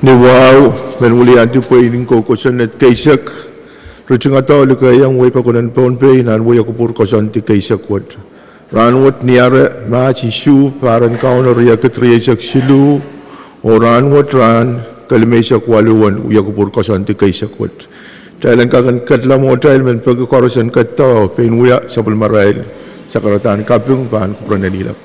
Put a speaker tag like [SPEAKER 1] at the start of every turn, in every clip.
[SPEAKER 1] ni wow men muli anti po ining ko kosan at kaisak ruching ato likayang way pa kunan Pohnpei nan way ako pur kosan ti kaisak wat ranwat niara ma si shu paran kauna ria katriyasak silu o ranwat ran kalimesak waluan uya ko pur kosan ti kaisak wat Thailand kakan katla mo Thailand men pagkakorosan kato penuya sa Pulmarail sa karatan Pwuhng Pwuhng Enginkehlap.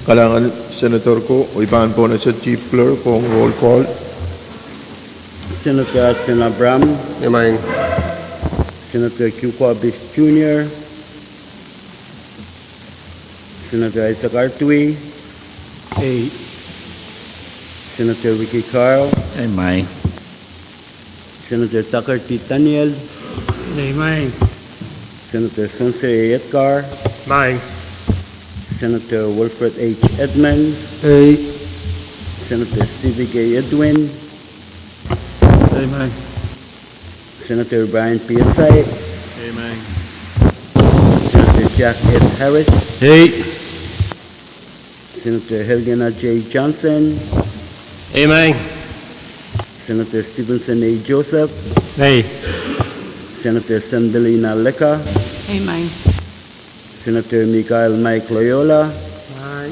[SPEAKER 1] Kalangan Senator ko, o ibahan po na sa Chief Clerk kung roll call.
[SPEAKER 2] Senator Abram.
[SPEAKER 3] Yamang.
[SPEAKER 2] Senator Kadkadaur Jr. Senator Isaac Artui.
[SPEAKER 4] Hey.
[SPEAKER 2] Senator Ricky Carl.
[SPEAKER 4] Aye.
[SPEAKER 2] Senator Tucker T. Daniel.
[SPEAKER 4] Aye.
[SPEAKER 2] Senator Sonsei Edgar.
[SPEAKER 4] Aye.
[SPEAKER 2] Senator Wilfred H. Edmund.
[SPEAKER 4] Aye.
[SPEAKER 2] Senator Stevie K. Edwin.
[SPEAKER 4] Aye.
[SPEAKER 2] Senator Brian P. Asai.
[SPEAKER 4] Aye.
[SPEAKER 2] Senator Jack S. Harris.
[SPEAKER 4] Hey.
[SPEAKER 2] Senator Helena J. Johnson.
[SPEAKER 4] Aye.
[SPEAKER 2] Senator Stevenson A. Joseph.
[SPEAKER 4] Aye.
[SPEAKER 2] Senator Sandelina Leka.
[SPEAKER 5] Amen.
[SPEAKER 2] Senator Mikael Mike Loyola.
[SPEAKER 4] Aye.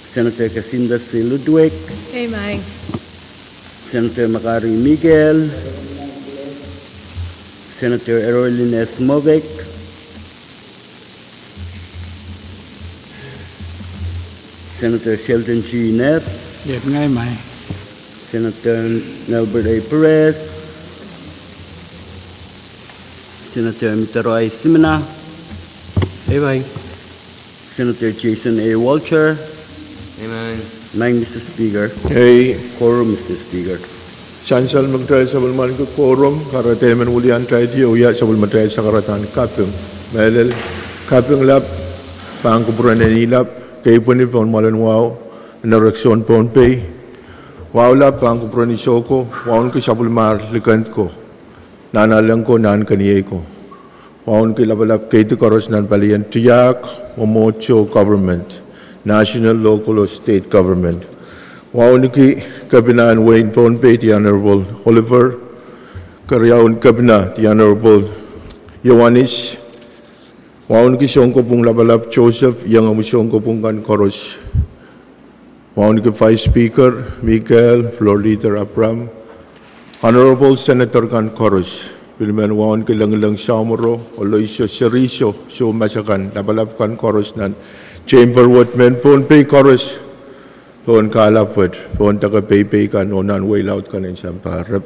[SPEAKER 2] Senator Casinda C. Ludwig.
[SPEAKER 5] Amen.
[SPEAKER 2] Senator Macari Miguel. Senator Erwin S. Movic. Senator Shelton G. Neff.
[SPEAKER 4] Yep, aye.
[SPEAKER 2] Senator Nelbert A. Perez. Senator Mitaroy Simena.
[SPEAKER 4] Aye.
[SPEAKER 2] Senator Jason A. Walcher.
[SPEAKER 3] Amen.
[SPEAKER 2] Mr. Speaker.
[SPEAKER 1] Hey,
[SPEAKER 2] Quorum, Mr. Speaker.
[SPEAKER 1] Sansal magtry sa bulman ko quorum karatemen ulian try di uya sa bulman try sa karatan Pwuhng melel Enginkehlap Pwuhng Enginkehlap kay po ni pon malan wow na reaksyon Pohnpei wow la Pwuhng Soko wow ko sa bulmar likant ko nanalang ko nan kaniyay ko wow ko labalap kay ti koros nan palian tiyak momocho government national local or state government wow niki kabinaan Wayne Pohnpei the Honorable Oliver Karyaon Kabina the Honorable Yowanis wow niki siyong ko pong labalap Joseph yang amusyong ko pong kan koros wow niki Vice Speaker Miguel Floor Leader Abram Honorable Senator kan koros Pilman wow niki lang Samoro Oloisio Seriso so masakan labalap kan koros nan Chamber Watman Pohnpei Chorus Pwuhng kalapwat Pwuhng takapaypay kan o nan-way loud kan in siyang paharap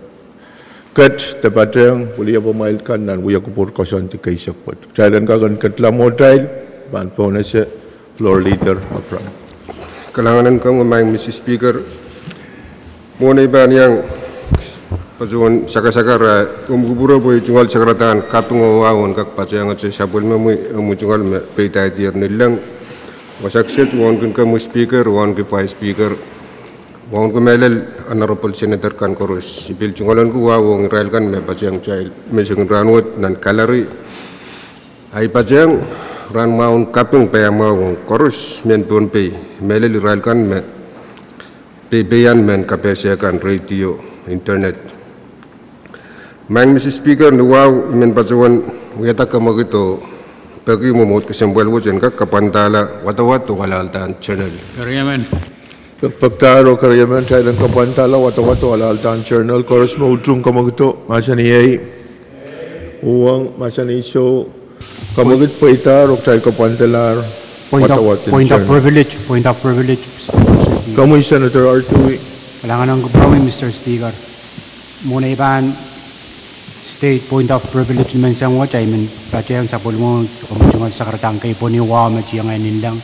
[SPEAKER 1] kat tapatang uliya pumayil kan nan uya kupur kosan ti kay sakwat Thailand kakan katla mo Thailand ban po na siya floor leader Abram
[SPEAKER 3] Kalanganan ka ngumay Mr. Speaker. Muna iba niyang pasungan saka-saka kumgubura po itungal sa karatan Pwuhng awawon kak pasayangan sa sabol mo itungal paytay tiyer nilang Wasakset wan kun kamu speaker wan ke vice speaker wan ku melel honorable senator kan korus ipil chungalan ku wa wong Israel kan me pasang child me sing ranwat nan kalari ai pasang ran maun Pwuhng pa ma wong korus men Pohnpei melel Israel kan me peyan men kapesya kan radio internet mang Mr. Speaker nuwaw men pasawan wiyata ka magito Pagi momot kesembual wajan kak kapantala watawat walaltan channel.
[SPEAKER 4] Karyaman.
[SPEAKER 1] pagtaro karyaman Thailand kapantala watawato alaltan channel koros mo utrong kamagito masaniyay uwang masaniso kamagit paitaro tayo kapantalar
[SPEAKER 6] Point of privilege.
[SPEAKER 1] Kamu Senator Artui.
[SPEAKER 6] Kailangan ng gawin, Mr. Speaker. Muna iban state point of privilege naman sa mga chay, man pati sa pulmong kumuntungan sa karatang kay po ni Wama siya ngayon lang.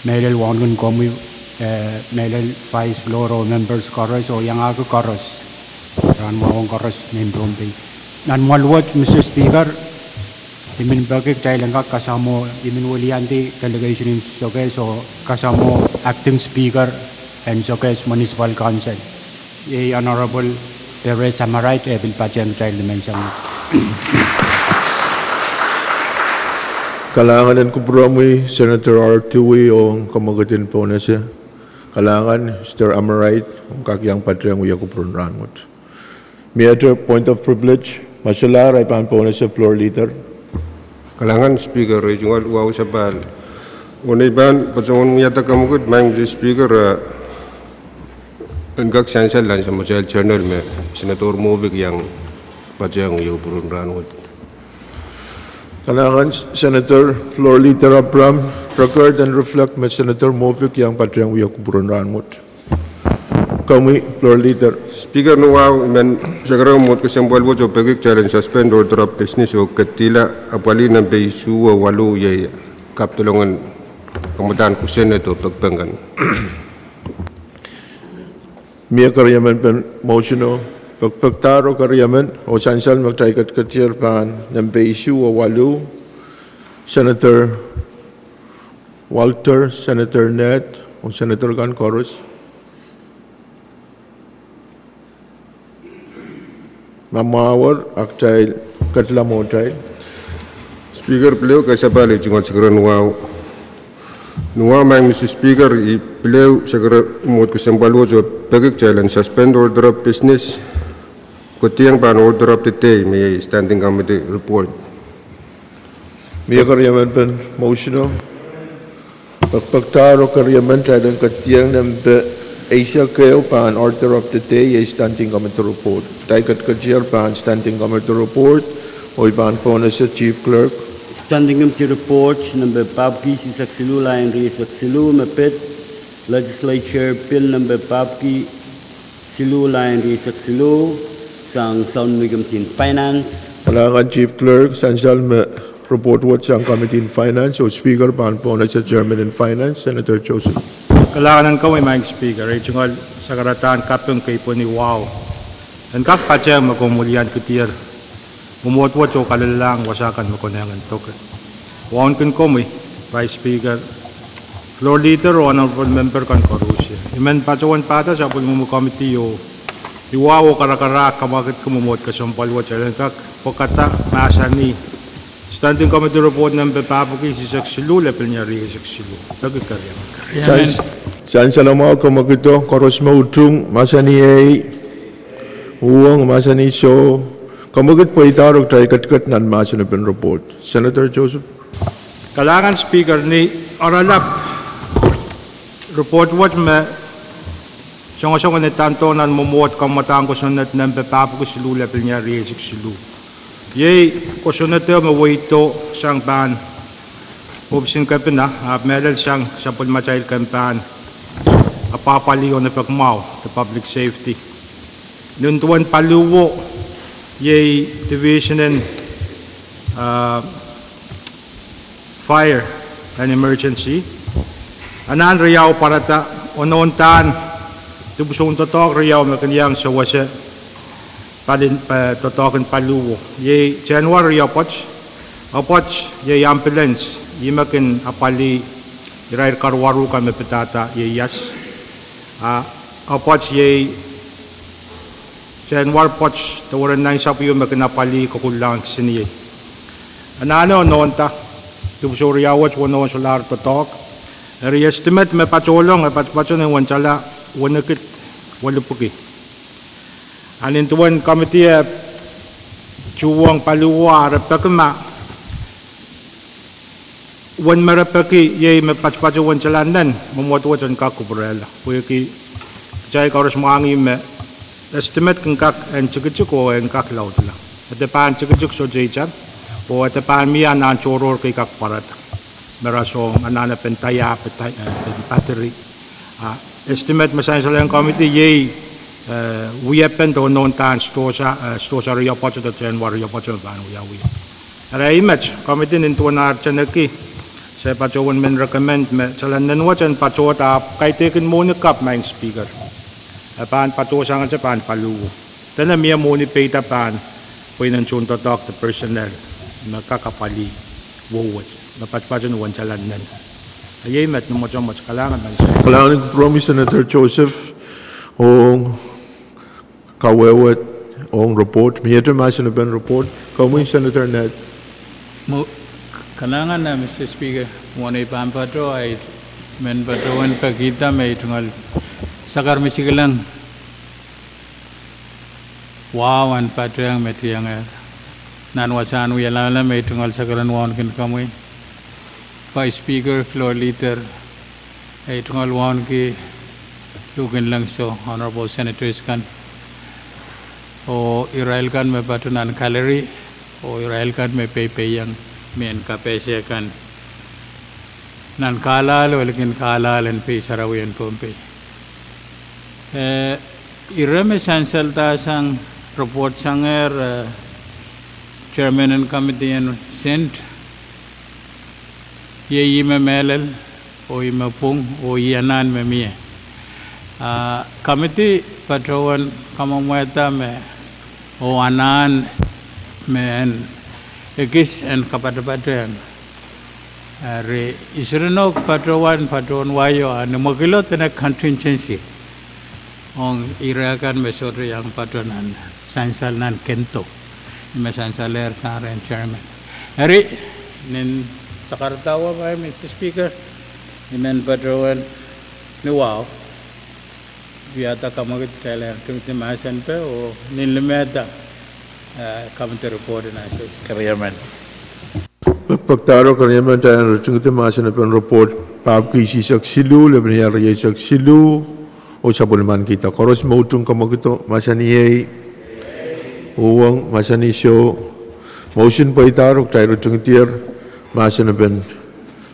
[SPEAKER 6] Melel wangun komu melel vice floor members chorus o yang ako chorus. Ran mo akong chorus ng Pohnpei. nan malwat Mr. Speaker imin bagay kailan ka kasamo imin walianti delegation in Soques o kasamo acting speaker and Soques Municipal Council Honorable Pohnpei right bil pachang child mention
[SPEAKER 1] Kalangan ko promoy Senator R2 o kamagatin po na siya. Kalangan Mr. Amarait ang kakiyang patriyang uya ko pronrangot. May other point of privilege. Masalar ay paan po na siya floor leader.
[SPEAKER 3] Kalangan Speaker Regional Wow Sabal. Unay ban patungon yata kamugod may Speaker enggak sansal lan sa Mobile Channel me Senator Movic yang patriyang uya ko pronrangot.
[SPEAKER 1] Kalangan Senator floor leader Abram record and reflect may Senator Movic yang patriyang uya ko pronrangot. Kami floor leader.
[SPEAKER 3] Speaker no wow men sagara mot ko sembal wo jo pegik challenge suspend or drop business o katila apali ng V6 walu yay kaptulungan kemudian ku senator pagpangan.
[SPEAKER 1] Mia karyaman pen motion pagpagtaro karyaman o sansal magtaykat katir pan ng V6 walu Senator Walter, Senator Ned o Senator Gancoros. Mamawar aktay katla mo tay.
[SPEAKER 3] Speaker pleo kasabali jungal sagara nuaw. Nuaw may Mr. Speaker I pleo sagara mot ko sembal wo jo pegik challenge suspend or drop business ko tiang ban or drop today may standing committee report.
[SPEAKER 1] Mia karyaman pen motion pagpagtaro karyaman tayo katiyang ng Asia kayo pan order of the day ay standing committee report. Taykat kajir pan standing committee report o iban po na sa Chief Clerk.
[SPEAKER 2] Standing committee report number Papki Sisaksilu Lion Sisaksilu Mapit Legislature Bill number Papki Silu Lion Sisaksilu sang Sound Committee in Finance.
[SPEAKER 1] Kalangan Chief Clerk sansal me report what sang Committee in Finance o Speaker pan po na sa Chairman in Finance Senator Joseph.
[SPEAKER 5] Kailangan ko may speaker regional sa karatan Pwuhng kay po ni wow. Dan kak pachang magumulian kutir. Umot-wot so kalalang wasakan makunangan tok. Waon kun ko may Vice Speaker floor leader o honorable member kan korusya. Iman pachawan pata sa pulmumu committee o iwawo karakara kamakit kumumot ka sampalwat sa kak pokata masani. Standing committee report number Papki Sisaksilu level niya rin Sisaksilu. Pagkakarya.
[SPEAKER 1] Saan salamat ko magito koros maudrung masani ay uwang masani so kamagit po itarog tayo katkat nan masani pen report. Senator Joseph.
[SPEAKER 5] Kalangan speaker ni Oralap report what me siyong ni tanto nan mumuot kamatang ko sunat ng Papki Silu level niya rin Sisaksilu. Yay ko sunat yung mawaito siyang ban Pubsin ka na, medal siyang sa pulmatayil kampan, apapaliw na pagmaw, the public safety. Noon tuwan paluwo, yay division and fire and emergency. Anan riyaw parata, onoon taan, tubusong totok riyaw makanyang sa wasa, totokan paluwo. Yay January riyaw poch, yay ambulance, yimakin apali irair karwaru kami petata yeyas apoch ye January poch tawaran nang sapu yung makin apali kukulang sini anano nonta tubsoriawat wono solar totok re-estimate me pacholong patpachon ng wancala wanakit walupuki anin tuwan committee chuwang paluwa repakma wan marapaki ye me patpacho wan chalanan mamotwo chan ka kubrela puki jai karos mangi me estimate kan kak en chikchuk o en kak lautla ate pan chikchuk so jai chan o ate pan mi anan choror kai kak parat merasong anana pentaya petay battery estimate masan salang committee ye we happen to non tan stosa ria pacho to January ria pacho ban we ara image committee nintu na chanaki saya pacawan men recommend me chalanan wajan pacota kay taken muna kap maing speaker pan pato sangan sa pan palu tana miya muni peta pan Pwuhng chunta the personnel na kakapali wawat na patpajan wan jalan nan. Ayay met no mo kalangan man siya.
[SPEAKER 1] Kailangan ko promise Senator Joseph o kawewat o report. Miyata masin na ben report. Kamu Senator Ned.
[SPEAKER 7] Kalangan na Mr. Speaker, muna ipampato ay men patuan pagkita may tungal sakar misigalan wawan patuyang metiyang nanwasan uyalala may tungal sakaran wawan kin kamoy Vice Speaker, Floor Leader, ay tungal wawan ki lugin lang so Honorable Senators kan o Israel kan may patunan calorie o Israel kan may paypayang men kapesya kan nan kalal walakin kalal en pe sarawian Pohnpei irame sansalta sang report sanger chairman and committee and sent ye me melel o me Pwuhng o yanan me mie committee patrawan kamamweta me o anan me en ekis en kapatapatan re isrenok patrawan wayo anu magilot na contingency ong irakan mesodro yang patronan sansal nan kento mesansaler sa ren chairman hari nin sakartawa ba Mr. Speaker imen patrawan ni wow biata kamagit kailan kumiti masan pe o nin limeta kamite report na sa chairman
[SPEAKER 1] Pagtaro kanyaman tayo rachungit masin na ben report. Pabki sisak silu lebniya riyak silu o sabulman kita. Koros mautung kamagito masaniyay uwang masanisyo motion paitaro tayo rachungit masin na ben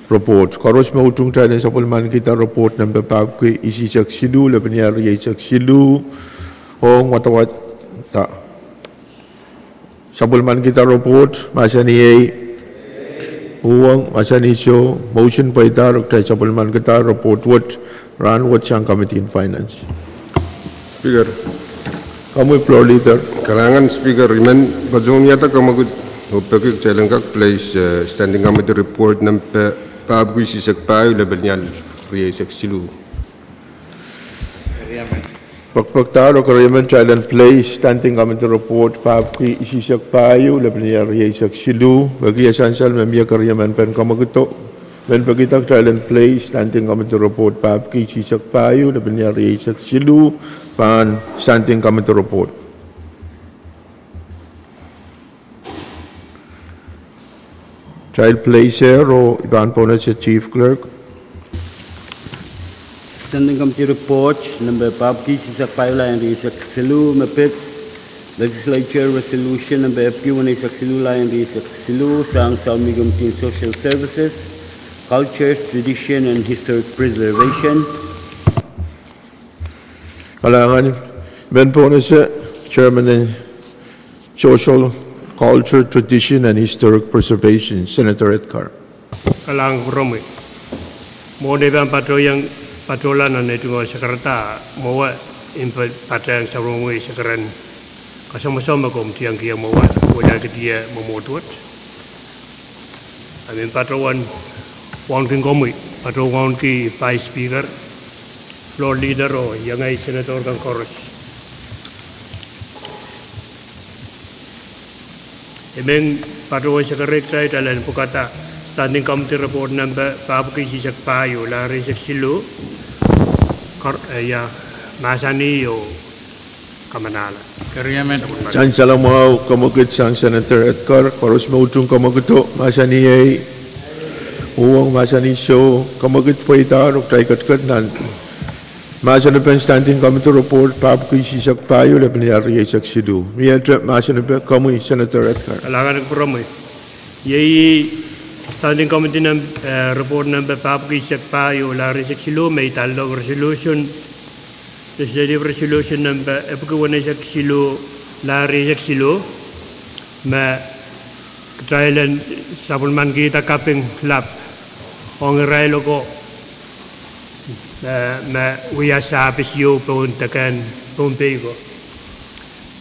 [SPEAKER 1] report. Koros mautung tayo sabulman kita report number pabki sisak silu lebniya riyak silu o watawat ta sabulman kita report masaniyay Pwuhng masanisyo motion pa itarok tayo sa palman kita report what run what siyang committee in finance.
[SPEAKER 3] Speaker,
[SPEAKER 1] Kamu floor leader.
[SPEAKER 3] kalangan Speaker, iman bajong yata kamagut upakik challenge kak place standing committee report ng pabgui sisak payo levelnyal riyak silu.
[SPEAKER 1] Pagpagtaro karayaman challenge place standing committee report pabki isisak payo labniya riyak silu bagi esansal memia karayaman pen kamaguto men pagitak challenge place standing committee report pabki isisak payo labniya riyak silu pan standing committee report. Child placer o iban po na si Chief Clerk.
[SPEAKER 2] Standing Committee Report number Pabki sisak payola and risak silu mapit Legislature Resolution number Pwuhng isak silu and risak silu sang Saumi Committee Social Services, Culture, Tradition and Historic Preservation.
[SPEAKER 1] Kalangan ben po na si Chairman ng Social, Culture, Tradition and Historic Preservation, Senator Edgar.
[SPEAKER 4] Kalang Romi. Mo deban patrolan na netungo sakarata mo impa patang sa rumwe sakaran kasama-sama kom tiang kia mo wala kedia momotut amin patrowan wang ting komi patrowan ki Vice Speaker Floor Leader o yang ay Senator kang Koros amin patrowan sakarek sa italan pukata Standing Committee Report number Pabki sisak payo la risak silu masani yo kamanala.
[SPEAKER 7] Kariyaman.
[SPEAKER 1] Chan salam mau kamagit sang Senator Edgar, koros mautung kamagito, masaniyay, uwang masanisyo, kamagit po itarok, tayo katkat nan. Masanapan Standing Committee Report, Pabki sisak payo, labaniyari isak silu. Miyatra masanapan kamu Senator Edgar.
[SPEAKER 4] Alangan ng promoy. Yay Standing Committee Report number Pabki sisak payo la risak silu may talog resolution. Legislative Resolution number Pwuhng silu la risak silu ma trialan sabulman kita KAPWARESOU ong railo ko ma wiya sa apis yo Pohnpei ko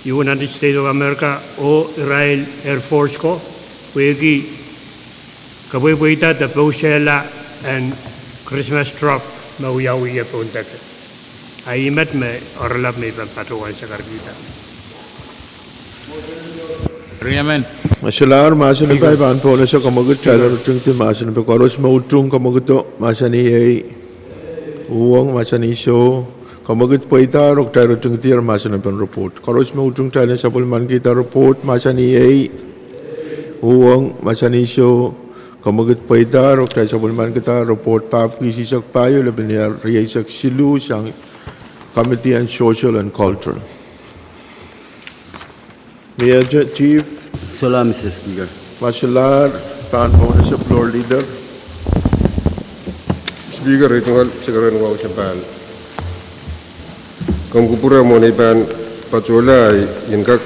[SPEAKER 4] United States of America o Israel Air Force ko wegi kabuibuita the Pwuhng and Christmas drop mauyawiya puntak aimat me orlap me patuan sa karbita
[SPEAKER 7] Riamen.
[SPEAKER 1] Masalar masa ni pai pan pona sa kamagut chala rutung ti masa ni koros mautung kamaguto masa ni ei uang masa ni so kamagut poita rok tai rutung ti masa ni pan report koros mautung chala sapul man kita report masa ni ei uang masa ni so kamagut poita rok tai sapul man kita report pap kisi sak payo lebih ni riai sak silu sang Committee on Social and Cultural. Major Chief
[SPEAKER 2] Salam, Mr. Speaker.
[SPEAKER 1] Masalar, pan pona sa floor leader.
[SPEAKER 3] Speaker, ito nga siguro nga sa pan. Kung kupura mo na ipan patsula, yan kak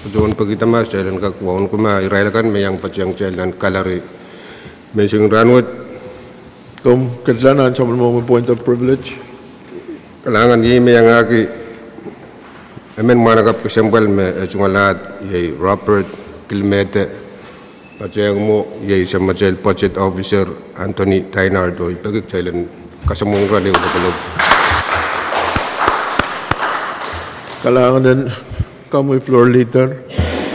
[SPEAKER 3] patsulan pagkita mas, jalan kak wawan kuma, irailakan may ang patsiyang jalan kalari. May sing ranwat.
[SPEAKER 1] Kung katlanan sa mga point of privilege.
[SPEAKER 3] Kailangan yi may ang aki. Amen managap kasambal me chungalat yay Robert Kilmete patsiyang mo yay sa Majel Budget Officer Anthony Tainardo ipagik chailan kasamong raliw na kalog.
[SPEAKER 1] Kailangan din kamoy floor leader.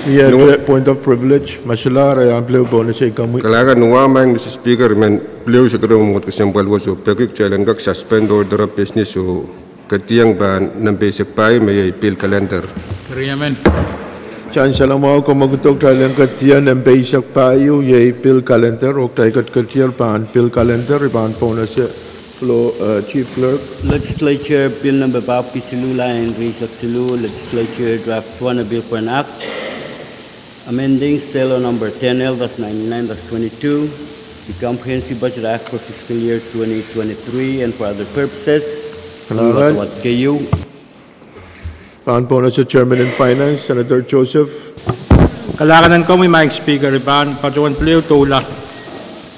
[SPEAKER 1] May point of privilege. Masalar ay ang blue bonus ay kamoy.
[SPEAKER 3] Kailangan nuwamang Mr. Speaker men blue sa karong mo kasambal was pagik chailan kak suspend order of business so katiyang ba ng basic pay may bill calendar.
[SPEAKER 7] Riamen.
[SPEAKER 1] Chance lang mo kung magutok tayo ng katiyan ng basic payo yay bill calendar o tayo katiyar paan bill calendar ibaan po na siya Chief Clerk.
[SPEAKER 2] Legislature Bill number Papi Silula and Risak Silu, Legislature Draft 1, a bill for an act, amending Stelo number 10L-99-22, the Comprehensive Budget Act for fiscal year 2023 and for other purposes.
[SPEAKER 1] Kailangan.
[SPEAKER 2] What kayo?
[SPEAKER 1] Paan po na siya Chairman and Finance, Senator Joseph.
[SPEAKER 5] Kalakanan ko may mic speaker iban pacuan pleo tula.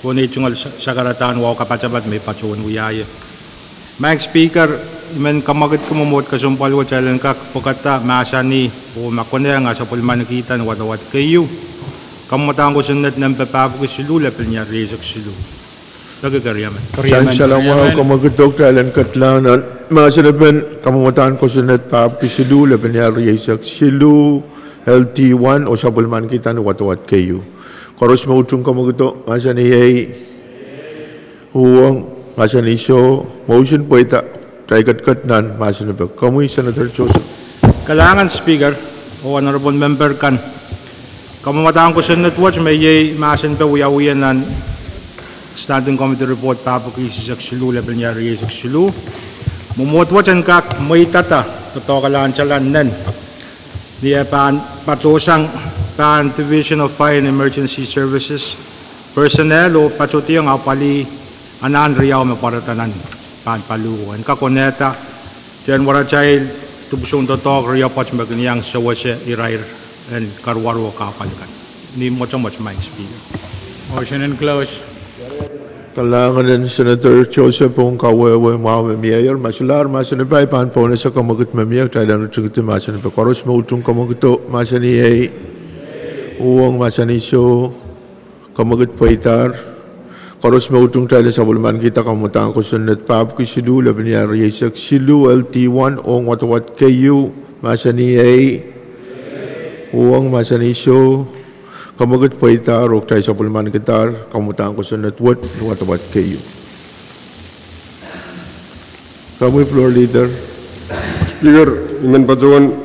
[SPEAKER 5] Kuni chungal sa karatan wow kapacabat may pacuan uyaya. Mic speaker imen kamagat kumumot kasumpal wa challenge ka pagkata masa ni o makunya nga sa pulman nakitan wat kayo. Kamutang ko sunod ng papapo ko silula pinya resak silu. Nagagariyaman.
[SPEAKER 1] Chance lang mo kung magutok tayo ng katlanan. Masinabin kamumutan ko sunod paap kisilu laban niya resak silu LT1 o sa pulman kita ni wat kayo. Koros mautung kamaguto masa ni ay huwang masa ni so motion po ita try katnan masa na ba kamuy Senator Joseph.
[SPEAKER 5] Kailangan speaker o honorable member kan kamumutan ko sunod watch may masin pa uyawiyan nan Standing Committee Report papakisi sa silu laban niya resak silu mumutwatsan kak may tata totoo kailangan chalanan niya patusang pan Division of Fire and Emergency Services personnel o patutiyang apali anan riyaw maparatanan pan paluan kakoneta jen wara child tubsong totoo riyaw pats magniyang sawase irair and karwaro kapalkan ni mo much mind speaker.
[SPEAKER 7] Motion and close.
[SPEAKER 1] Kailangan din Senator Joseph kung kawawa mga mayor, masular, masanipay, paan po na sa kamagot mamiyak, tayo lang nagsigit masanipay. Koros mautong kamaguto, masaniyay, uwang masaniso, kamagot paitar. Koros mautong tayo sa bulman kita kamutang ko sunod paap ko silu, laban niya riyasak silu, LT1, ong watawat kayo, masaniyay, uwang masaniso, kamagot paitar, o tayo sa bulman kita, kamutang ko sunod watawat kayo. Kamoy floor leader.
[SPEAKER 3] Speaker, iman pacuan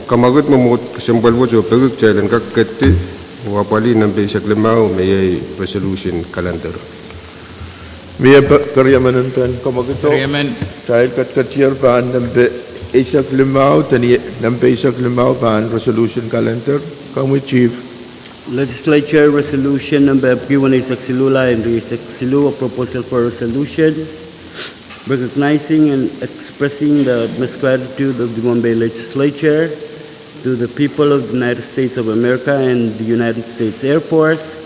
[SPEAKER 3] kamagot mamut kasambal wo jo pagik chailan kak katti wapali ng basic lemao may resolution calendar.
[SPEAKER 1] May karyaman pen kamaguto.
[SPEAKER 7] Riamen.
[SPEAKER 1] Tayo katkatiyar paan ng isak limaw, ng isak limaw paan resolution calendar. Kamoy Chief.
[SPEAKER 2] Legislature Resolution number Pwuhng and Silu, a proposal for resolution recognizing and expressing the utmost gratitude of the Pohnpei Legislature to the people of the United States of America and the United States Air Force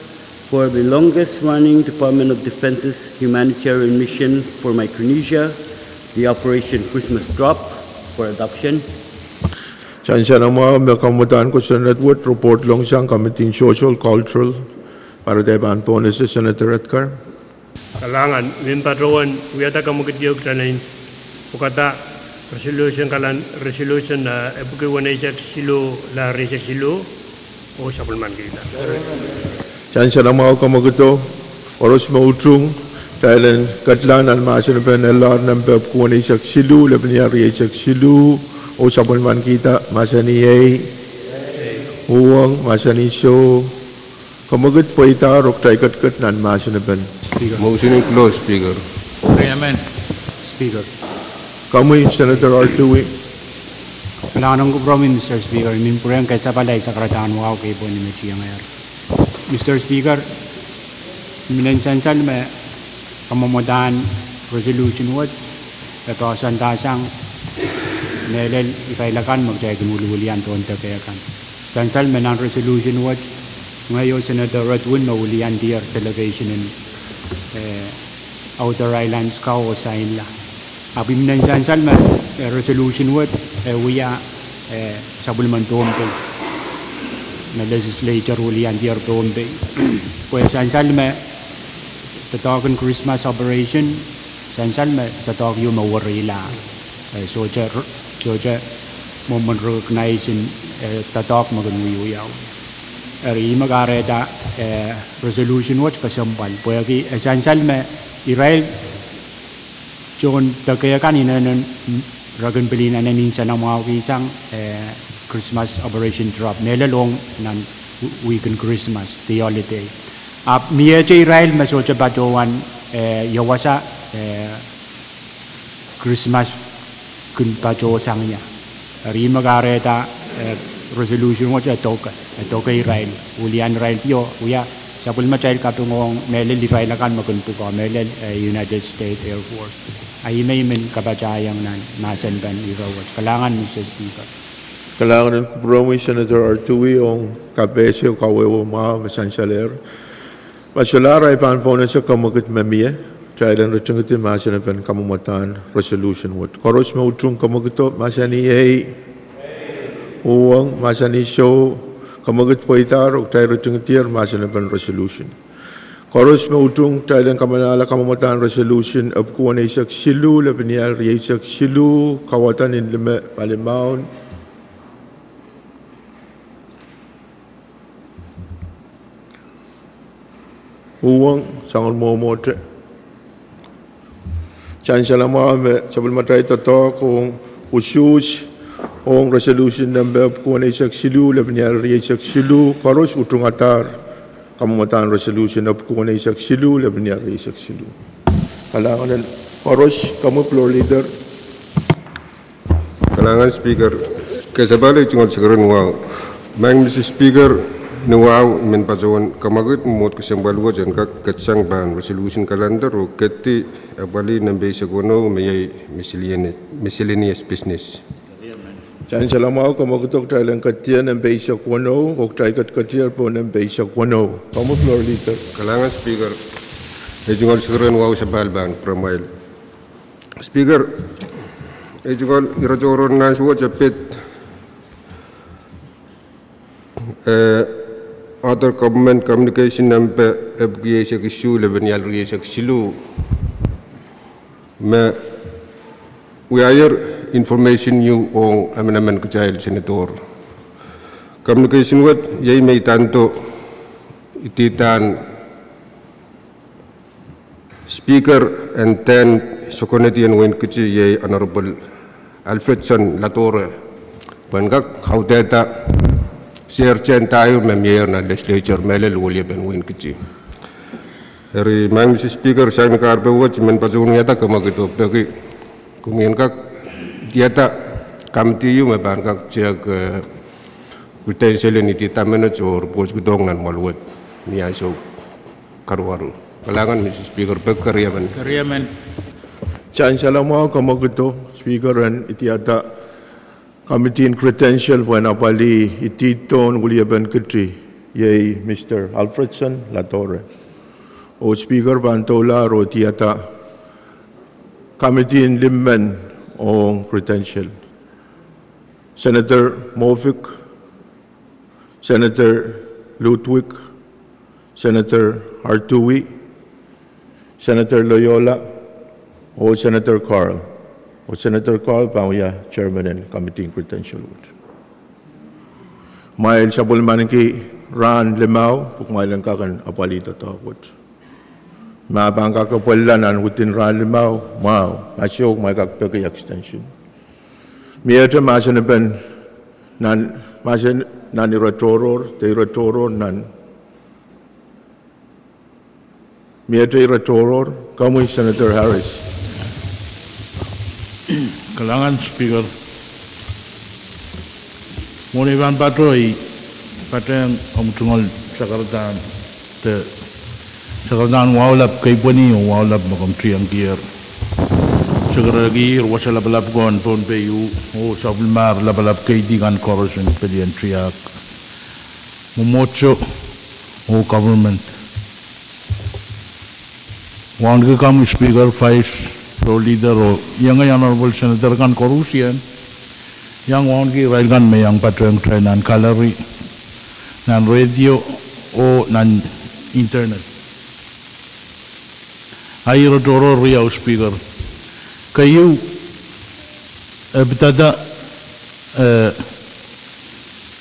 [SPEAKER 2] for the longest-running Department of Defense's humanitarian mission for Micronesia, the Operation Christmas Drop, for adoption.
[SPEAKER 1] Chan siya nama mekamutan ko Senate Wood report long siyang Committee Social Cultural para depan po ni si Senator Edgar.
[SPEAKER 4] Kalangan min patrowan uyata kamukitiog tanin ukata resolution na ebuke wanaisak silo la resak silo o sapulman kita.
[SPEAKER 1] Chan siya nama kamaguto oros mautung dahil katlan al masin penelar nampe kuwan isak silu lebniya resak silu o sapulman kita masani ay Pwuhng masani so kamagut po ita rok tay kat nan masin pen.
[SPEAKER 3] Motion in close, Speaker.
[SPEAKER 7] Amen.
[SPEAKER 6] Speaker.
[SPEAKER 1] Kami Senator Artui.
[SPEAKER 6] Kailangan ko bro, Mr. Speaker, min po rin kaysa palay sa karataan wow kay po ni Mechia ngayon. Mr. Speaker, minensansal me kamamudan resolution what ito santasang nelel ikailakan magjay ginululian to onta kaya kan. Sansal me ng resolution what ngayon Senator Pwuhng maulian dear delegation in Outer Islands ka o sign la. Abi minensansal me resolution what wiya sabulman Pohnpei na legislature ulian dear Pohnpei. Pues sansal me tatawagan Christmas operation sansal me tatawag yung mawarila soja mo man-recognize tatawag maganuyuyaw eri mag-areta resolution watch kasampal pwede sansal me Israel John kaya kanina nun ragan pilinan na ninsa ng mga kisang Christmas operation drop nelalong ng weekend Christmas the holiday miya Israel masocha batuan yawasa Christmas kun pato sang niya ri magareta resolution mo cha toka Israel ulian Israel yo uya sapul machail kapungong melel Israel kan makuntu ko melel United States Air Force ay may men kabachayang nan nasan ban irawat kalangan Mr. Speaker.
[SPEAKER 1] Kailangan ng kupromi Senator Artui ang kabese o kawewo mga masansaler. Masyalara ay paanpaunan sa kamakit mamiya, dahil ang ratungitin masya na pan kamumatan resolution what. Koros mautung kamagito, masya ni ay Pwuhng, masya ni show, kamagit po itar, o tayo ratungitir, masya na pan resolution. Koros mautung, dahil ang kamanala kamumatan resolution, abkuan ay isak silu, labiniyal riyasak silu, kawatan in lime, palimaon, Pwuhng sangat momote. Chan siya lang mga sabal matay tato kung usus kung resolution number kung isak silu labanyar isak silu karos utung atar kamumatan resolution of kung isak silu labanyar isak silu. Kailangan ng karos kamu floor leader.
[SPEAKER 3] Kalangan Speaker, kasabali tungkol sa karon wow. Mr. Speaker, nuwaw men pasawan kamagut mot kasambalwa jan kak katsang ban resolution calendar o kati abali nambe sa kono may miscellaneous business.
[SPEAKER 1] Chan siya lang mga kamagutok tayo lang katiyan ng basic 1.0 o tayo katiyan po ng basic 1.0. Kamu floor leader.
[SPEAKER 3] Kalangan Speaker, ejungol sa karon wow sa balban promail. Speaker, ejungol irajoron na suwa japit other government communication number FGA issue level silu we are information you on amendment child senator communication with yay may tanto ititan speaker and then sokonetian wen kichi yay honorable Alfredson Latore bangak how data Sirchen tayo member na legislature melel wali ben win kici. Eri mang Mr. Speaker saya karpe watch men pasung nyata kamagito bagi kumian kak diata kamti yu meban kak cek potential ni tita manager pos gudong nan malwat ni aso karwaru. Kalangan Mr. Speaker bekariaman.
[SPEAKER 7] Kariaman.
[SPEAKER 1] Chan siya lang mga kamagito speaker and itiata Committee in Credential when apali ititon uliaban kitri yay Mr. Alfredson Latore. O Speaker Bantola ro tiata Committee in Limmen o Credential. Senator Movic, Senator Ludwig, Senator Hartui, Senator Loyola, o Senator Carl. O Senator Carl, Pwuhng, Chairman and Committee in Credential Wood. Mail sa bulman ki Ran Limao, pukmailan kakan apalita takot. Mabang kakapwalanan within Ran Limao, mau, masyok may kakpeke extension. Miyata masan ben nan masan nan iratoror, te iratoror nan. Miyata iratoror, kamu Senator Harris.
[SPEAKER 8] Kalangan Speaker, muna iban patroy, pateng tungol sa karatan, sa karatan wawalap kay Pwuhng o wawalap makam triyang gear. Sa karagir, wasa labalap kon Pohnpei o sa bulmar labalap kay digan korosyon pedian triyak. Mumotso o government. Wan ka kami Speaker, Vice Pro Leader o yang Honorable Senator kan korusyan yang wan ki rail kan mayang patreng train nan kalari nan radio o nan internet. Ayro toro riau Speaker. Kayu betada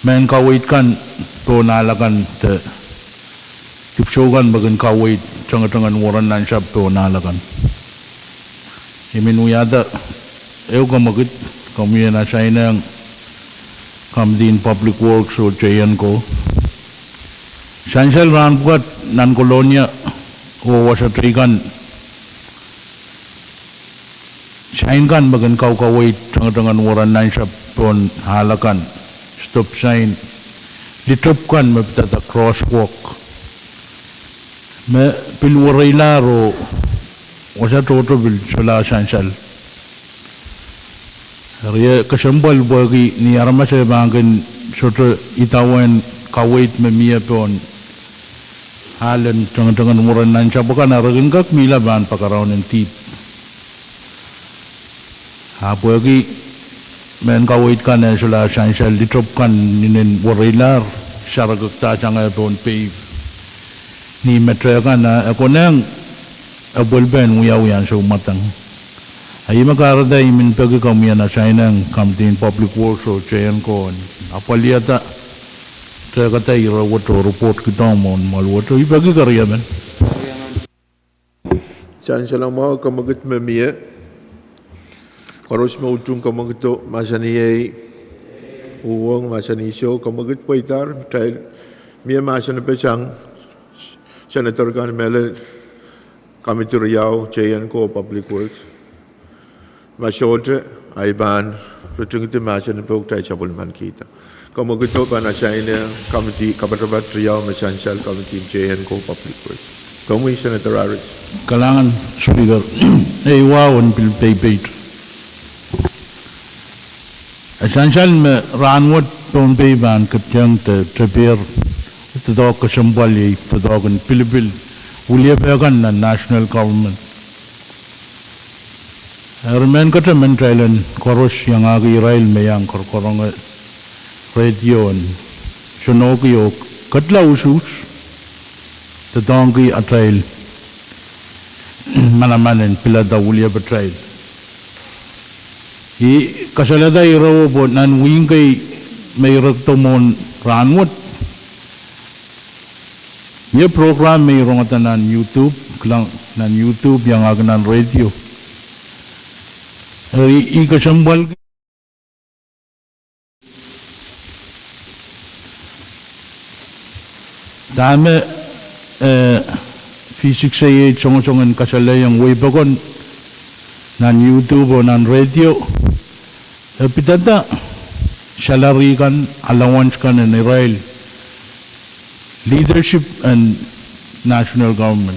[SPEAKER 8] main kawait kan to nalakan te tipsogan bagan kawait tengah-tengah waran nan sab to nalakan. Imin uyada, kamagit kami na siya ng kamdin public works o chayan ko. Sansel ran bukat nan kolonya o wasatrikan. Sign kan bagan kawait tengah-tengah waran nan siya pon halakan. Stop sign. Litop kan mapitata crosswalk. Pilwaray laro wasa toto bil sala sansal. Ria kasambal bagi ni arama saya bangkan soto itawan kawait memia pon halan tengah-tengah muran nan capakan aragin kak mila ban pakarawan yang tip. Apa lagi men kawait kan sala sansal ditop kan ninen warilar syaragak ta cangai Pohnpei ni metra kan ako nang abulben uyaw-uyan sa umatang. Ay makarada imin pagi kami na siya ng kamting public works o chayan ko. Apaliyata saya kata irawat o report kita mo maluwat o ibagi karya men.
[SPEAKER 1] Saan siya lang mga kamagit mamiya? Karos mautong kamagit to masaniyay uwang masanisyo kamagit po itar dahil miya masan na pa siyang Senator kan mele kami tu Riau, Chayan ko, Public Works. Masyote, ay ban, rutung ito masya na po tayo sa bulman kita. Kamu gitu pa na siya ina, kami kapatabat Riau, masansal, kami Chayan ko, Public Works. Kamu Senator Harris.
[SPEAKER 8] Kalangan, Speaker, wawan pilpay-pay. Esansal me ranwat Pohnpei ban katyang te trapir, tadok kasambali, tadokan Pilipil, uliapakan na national government. Ermen kata mentrailan koros yang agi rail mayang korkorong radio and sunokio katla usus tadongi atrail manamanen pilada uliapa trail. I kasalada irawo po nan wingkay may raktomon ranwat. Ia program may rongatan nan YouTube, klang nan YouTube yang agnan radio. I kasambal dami V6AH songo-songon kasalay yang way bagon nan YouTube o nan radio. Pitata salary kan, allowance kan in Israel. Leadership and national government.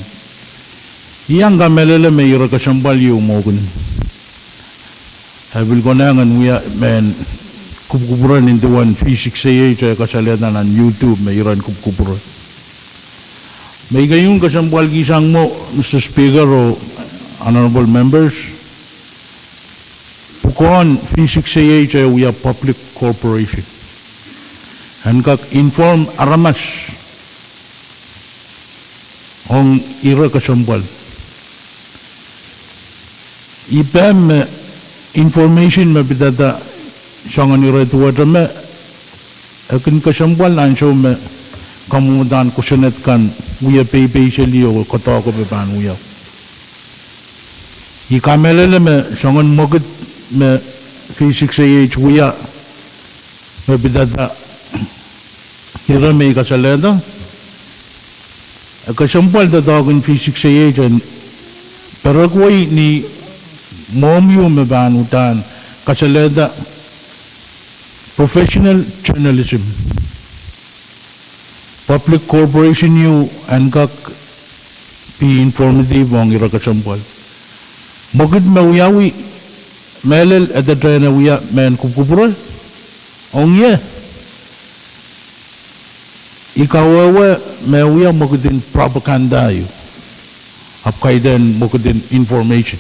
[SPEAKER 8] Iyang kamelala may ira kasambal yung mogun. Habil ko na nga nguya men kuburan into one V6AH kasalatan ng YouTube may iran kuburan. May gayong kasambal gisang mo, Mr. Speaker o honorable members, Bukon V6AH we are public corporation. And kak inform aramas ong ira kasambal. Ipem information mabidada sangan ira tuwada me akin kasambal ansyo me kamudan kusanet kan uya pay seliyo kota ko beban uya. Ikamelele me sangan mogit me V6AH uya mabidada ira me kasaleda. Kasampal da dagan V6AH and Paraguay ni momyo me banutan kasaleda professional journalism public corporation you and kak pi informative ang ira kasampal mogid mauyawi melel adadra na uya men kupupura ong ye ikawawa mauya mogidin propaganda you apkaidan mogidin information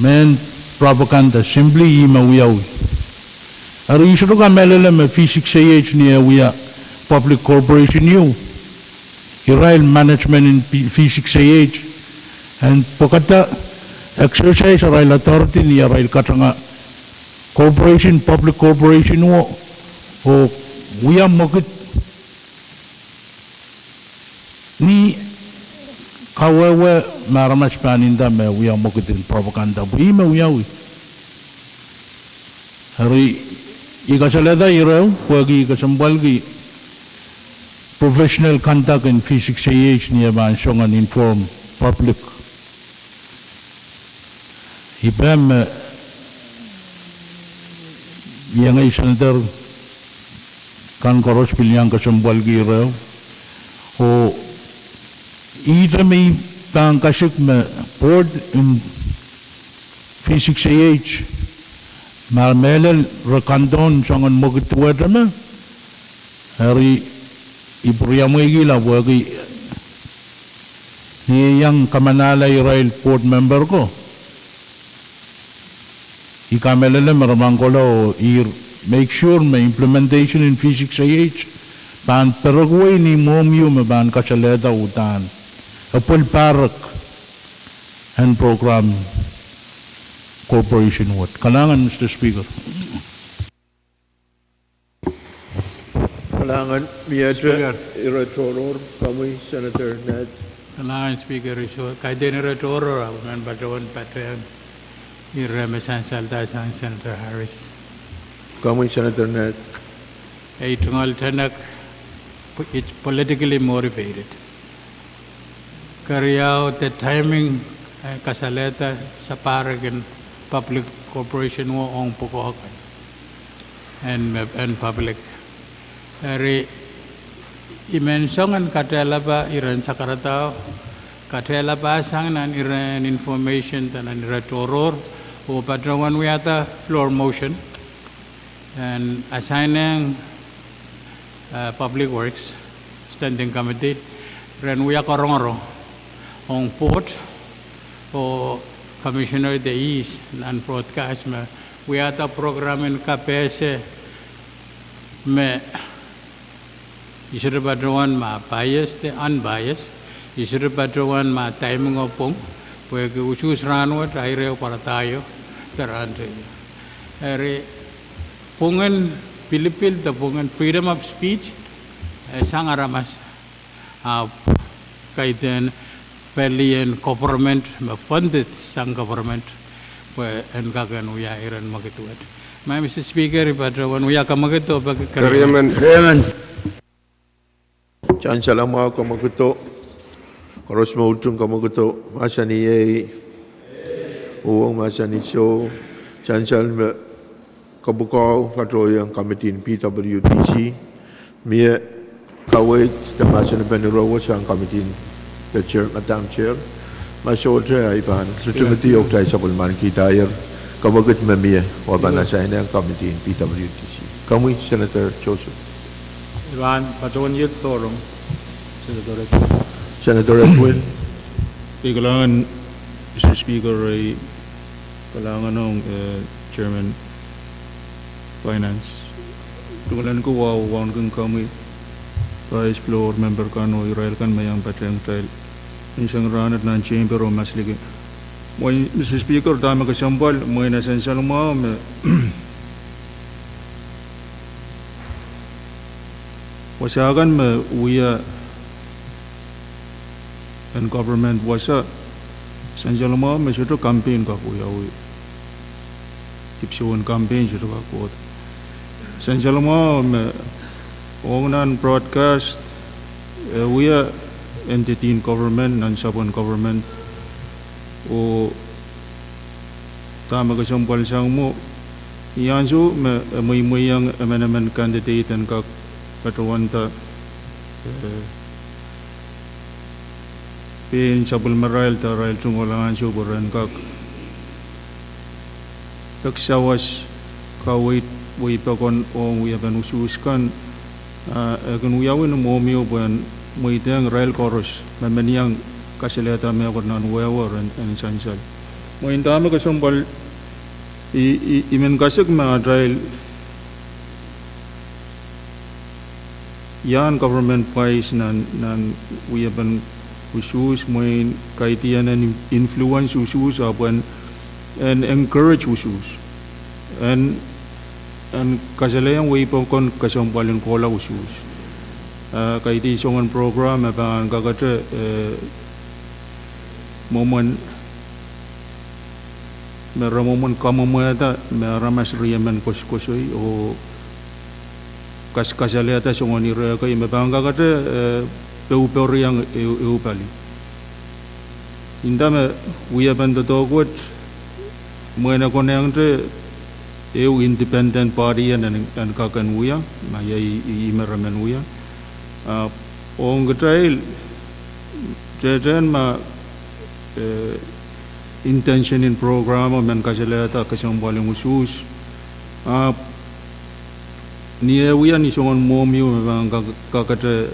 [SPEAKER 8] men propaganda simply mauyawi ari isuro ka melele me V6AH ni uya public corporation you Israel management in V6AH and pokata exercise Israel authority ni Israel katanga corporation public corporation wo o uya mogit ni kawewe maramas paninda me uya mogitin propaganda bui me uyawi hari ikasaleda irau wagi ikasambalgi professional contact in V6AH niya bansongan inform public ibem yang ay senator kan koros pilyang kasambalgi irau o ita may pangkasik me board in V6AH marmelel rekandon sangan mogituwa dama hari ibriyamo igila wagi ni yang kamanala Israel board member ko ikamelele maramangkola make sure may implementation in V6AH pan Paraguay ni momyo me ban kasaleda utan apol Pahrek and program corporation what kalangan Mr. Speaker
[SPEAKER 1] kalangan miyadra iratoror kami Senator Ned
[SPEAKER 7] kalangan Speaker iso kaiden iratoror man batawan patreon irremesan salta sang Senator Harris
[SPEAKER 1] kami Senator Ned
[SPEAKER 7] ay tungal tanak it's politically motivated carry out the timing kasaleta sa Pahrek and public corporation wo ong pukohakan and public ari imensongan katela ba iran sakarata katela ba sang nan iran information tanan retoror o patrawan wiata floor motion and assigning public works standing committee ren wiya korongoro ong port o commissioner de East and broadcast me we had a program in KPS me isure badruan ma biased unbiased isure badruan ma timing of Pwuhng pwe ke usus ranwa taire para tayo terante ere Pwungan Pilipil the Pwungan freedom of speech sang aramas kaiten fairly and government funded sang government and kagan uya iran magituat. My Mr. Speaker, patrawan uya kamagito
[SPEAKER 3] Kariyaman.
[SPEAKER 1] Chan salama kamaguto koros mautung kamaguto masani ye uang masani so chan sal kabukau patroyang committee in PWTC mia kawait the masani benero sang committee the chair, Madam Chair, masodra iban sutumati oktai sabulman kita air kamagut memia wabana sa ang committee in PWTC. Kami Senator Joseph.
[SPEAKER 5] Iban patawan yet torong
[SPEAKER 1] Senator Edwin.
[SPEAKER 9] Kailangan Mr. Speaker ay Kailangan ng Chairman Finance. Tungulan ko wawan kang kami Vice Floor Member kano Israel kan mayang patreng trail. Isang ranat ng chamber o mas ligi. Moy Mr. Speaker, dami kasambal, moy na essential mo wasagan me uya and government wasa essential mo me suto campaign ka uya uy. Tipsiwan campaign suto ka ko. Essential mo me ongnan broadcast uya entity in government non sabon government o tama kasambal sang mo iyan so may yang amendment candidate and ka Katawanta pin sabul marail ta rail tungolangan suburan kak kaksawas kawait way pakon ong uyaban ususkan akan uyawin mo mio ban moiteng rail chorus mamaniang kasileta me akon nan wawar and sansal mo indama kasambal imen kasik ma rail yan government wise nan uyaban usus moin kaitian and influence usus aban and encourage usus and kasalayang way pa kon kasampalin kola usus kaiti songan program aban kakatre moment mera moment kamamata mera mas riaman koskosoy o kasaleta songon ira ka imabanga kate peu yang eu pali indame uya banda dogot moena koneng te eu independent party and kakan uya maya imaramen uya ong trail jeden ma intention in program men kasaleta kasambali usus ni uya ni songon momiu memang kakate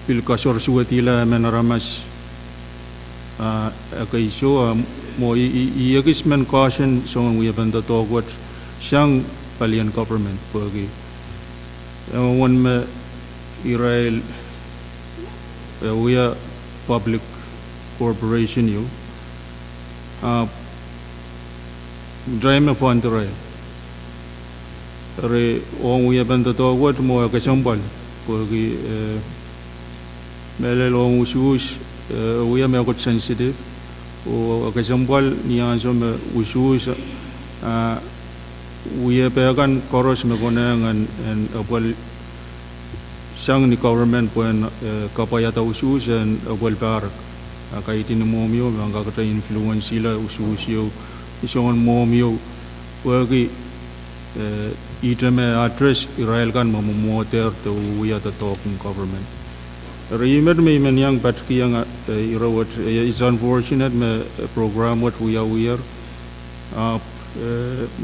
[SPEAKER 9] pil kasor suatila menaramas kaiso mo iagis men caution songon uya banda togot siyang palian government pagi one me Israel uya public corporation you drive me fund Israel re ong uya banda togot mo kasambal pagi mele long usus uya me got sensitive o kasambal niya so me usus uya pegan koros me konang and abal sang ni government puen kapayata usus and abal Pahrek kaitin mo mio ang kakata influence sila usus yo isongon mo mio pagi itame address Israel kan mamoter to uya the talking government Rimer me yang batki yang irawat is unfortunate me program what we are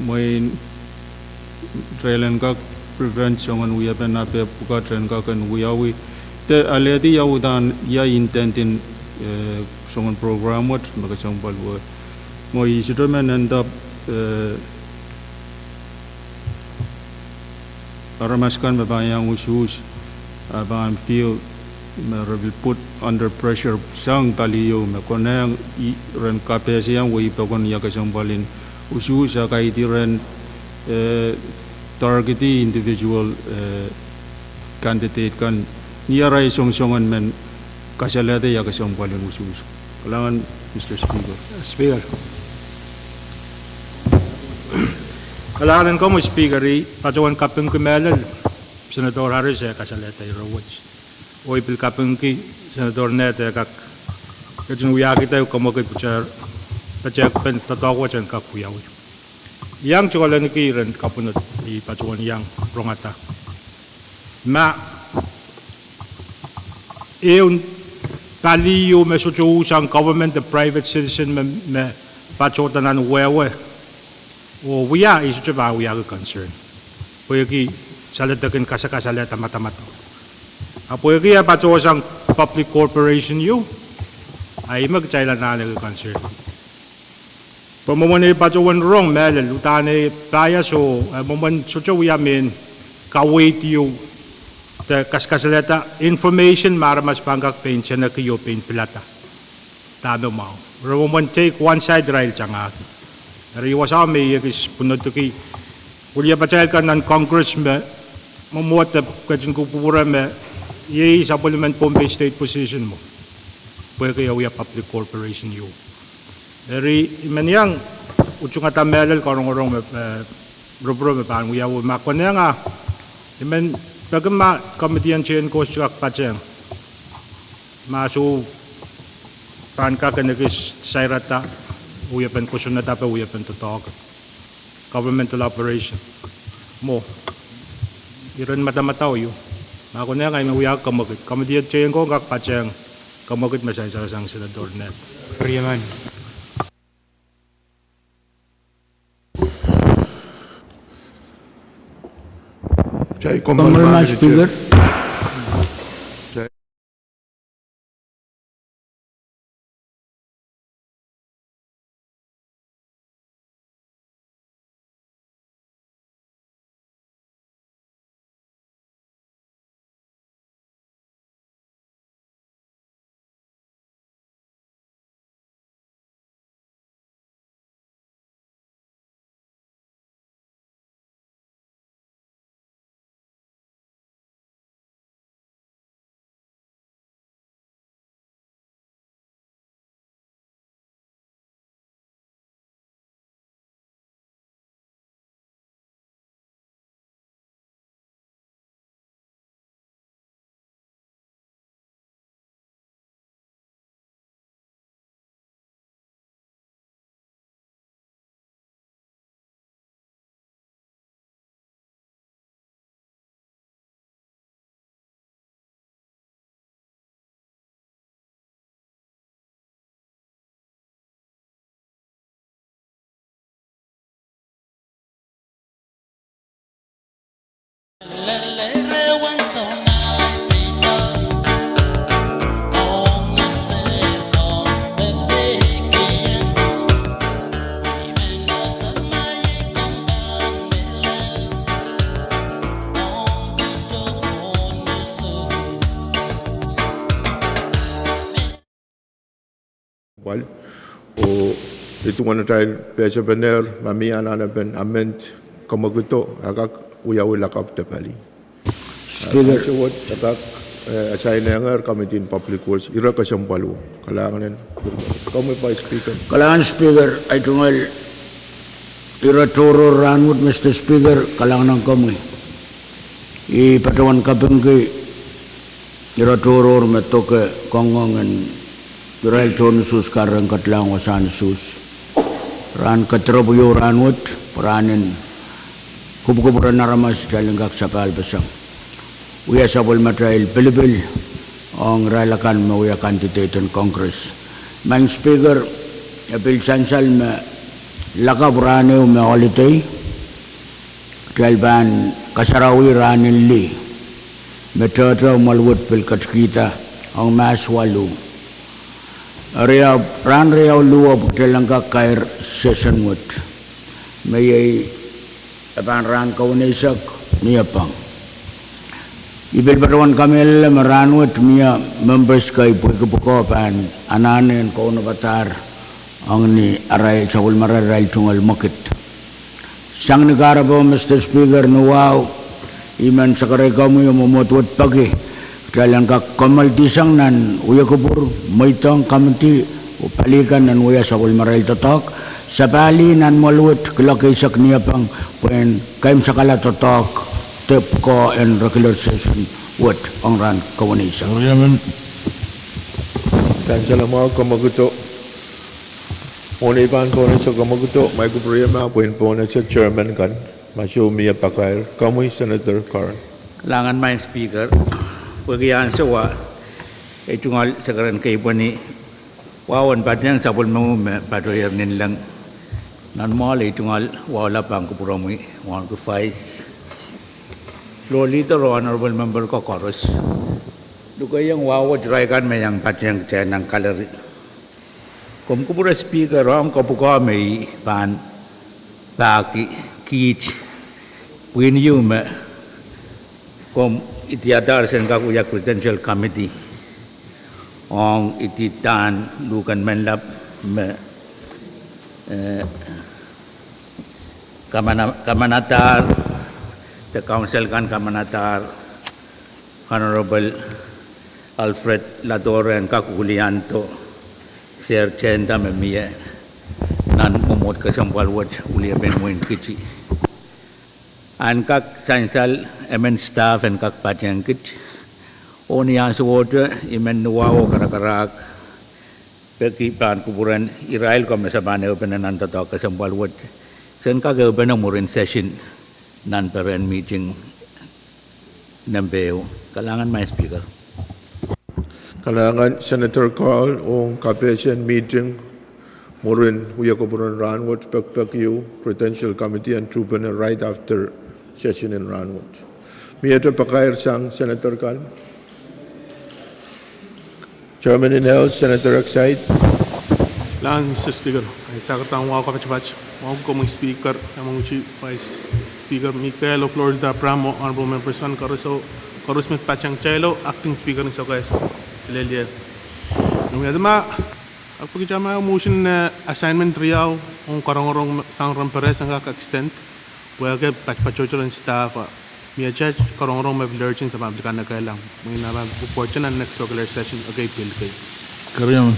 [SPEAKER 9] main trailen ka prevent songan we have na pe puka train ka kan we te already ya udan ya intent in songan program what makasambal wo mo isitomen end up aramaskan babayang usus abang feel will put under pressure sang taliyo me konang ren kapesi yang way pa kon ya kasambalin usus sa kay ren targeti individual candidate kan niyaray songsongan men kasalada ya kasambalin usus kailangan Mr.
[SPEAKER 5] Speaker kailangan ko mo speaker patawan kapeng kumelal Senador Harris kasaleta irawat Oy pil kapengki senador net kak kajun uya kita ko mo kay puchar pachak pen tatawa chan kak uya yang cholan ki ren kapunot I pachuan yang rongata ma eun taliyo me socho usang government the private citizen me pachotanan wewe o uya isu ba uya ka concern poyaki saladakan kasakasalata matamato Apo kaya pacho sang public corporation you ay magchailan na concern. Pemomone pacuan rong melel utane kaya so momon suco yamin kawait you the kaskasaleta information maramas pangkak pension na kiyo pen pilata tado mau momon take one side rail changaki riwasa me yakis punod to ki kuliya pachal kan nan congress me momuat kajin kupura me ye supplement Pohnpei state position mo pwede kayo public corporation you dari imenyang ujung kata melel korong-korong bro me pan we will makon nga imen bagama komitian chen ko siak pacheng masu pan ka kanagis sairata we pen kusun na tapa we pen to talk governmental operation mo iron mata-mataw yo makon nga may we komitian chen ko kak pacheng kamagit masay sa sang senador net Riyaman.
[SPEAKER 2] Honorable Speaker.
[SPEAKER 1] O itu mana tayo pesa bener mami anak ben amend kamaguto agak uyawi lakap tepali.
[SPEAKER 2] Speaker.
[SPEAKER 1] What agak saya nengar Committee in Public Works ira kasampalu kalangan kami pa Speaker.
[SPEAKER 2] Kalangan Speaker ay tungal ira turo ranut Mr. Speaker kalangan ng kami. Ipatawan kapeng kay ira turo metoke kongongan Dural ton sus karang katlang wasan sus ran katrobuyo ranut peranin kuburan naramas dalang kak sapal besang uya sabol matrail pilibil ang ralakan mauya candidate in Congress mang Speaker apil sansal me laka burane me holiday dalban kasarawi ranin li metodra malwut pil katkita ang maswalu Area ran rea luwa pagdalangka kair session wot. May apan ran kaunesak niya pang. Ibil perawan kami maran wot niya members kay pagkabuko pan ananen kaunabatar ang ni aray sa ulmararay tungal makit. Sang negara po Mr. Speaker nuwaw iman sa karega mo yung mamutwot pagi. Dalang kak kamaltisang nan uya kubur maitang kamti upalikan nan uya sa ulmaral totok sa bali nan maluot kilakaisak niya pang pen kaim sakala totok tep ko and regular session what ang ran kawanisa.
[SPEAKER 1] Dan selama kamaguto Oniban ko sa kamaguto may kupriyama po sa chairman kan masyo miya pakail kamoy Senator Karen.
[SPEAKER 10] Kailangan may Speaker Bagian sewa itu ngal sekarang kay pani wawan padang sabol mo padoyer nilang nan mal itu ngal wala pang kupurami wan ku fais slowly the honorable member ko chorus dugay yang wawa drikan may yang padang janang kalari Kumkubura speaker ram kapuka may pan baki kich win you me kom itiadar sen kakuya credential committee ong ititan lukan menlap me kamanatar the council kan kamanatar Honorable Alfred Ladore and Kakulianto Sir Chenda Memia nan umot kasampalwat ulia benwin kichi and kak sainsal emen staff and kak patyang kich oni aswote imen nuwao karakarak peki plan kuburan Israel komesabane open nan tato kasampalwat sen kak open umurin session nan parent meeting nambeo kalangan my speaker.
[SPEAKER 1] Kalangan Senator Carl o Kapesian meeting Murin Huyakoburan Ranwood Pwuhng Credential Committee and Trooper right after session in Ranwood. Miyato Pakair Sang Senator Carl. Chairman in Health Senator Exide.
[SPEAKER 11] Lang Mr. Speaker, ay sakatang wako kapachapach. Wako komong Speaker, among Chief Vice Speaker Michael of Florida Pramo, Honorable Member San Caruso, Carusmit Pachang Chelo, Acting Speaker ng Sokais. Silelya. Nung yadama, ang pagkitama motion na assignment riyaw, ang karong-karong sang ramperes ang kaka-extend, wala pachpachocho ng staff, may judge karong-karong may lurching sa publican na kailang. May report siya ng next regular session, okay, bill kay.
[SPEAKER 8] Karyam.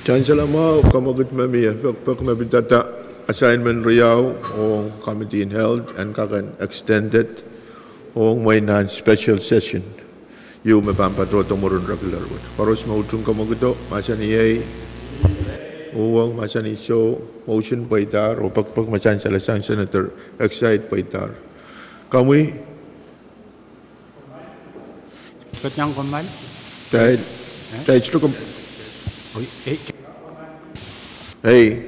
[SPEAKER 1] Chancellor mo, kamagot mamiya, pag mabitata assignment riyaw, o Committee in Health, and kakan extended, o may non-special session. Yung mapampatroto mo rin regular wood. Paros mautung ka magito, masan iyay, uwang masan iso, motion paitar, o pagpag masan salasang Senator, excite paitar. Kamuy?
[SPEAKER 6] Ikot niyang kumal?
[SPEAKER 1] Dahil ito ka... Hey,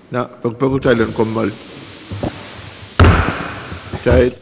[SPEAKER 1] na, pagpagod tayo lang kumal. Dahil...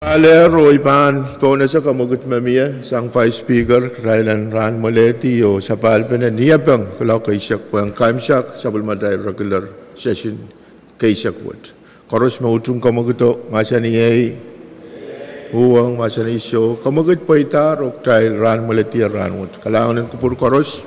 [SPEAKER 1] Alero ipan pona sa kamugot mamiya sang Vice Speaker Railan Ran Moleti o sa palpena niya bang kalau kay siyak po ang kaimsak sa bulmaday regular session kay siyak wood. Koros mautung kamugot masa niyay uwang masa ni show kamugot po itar o trial Ran Moleti Ran wood. Kalangan ng kupur koros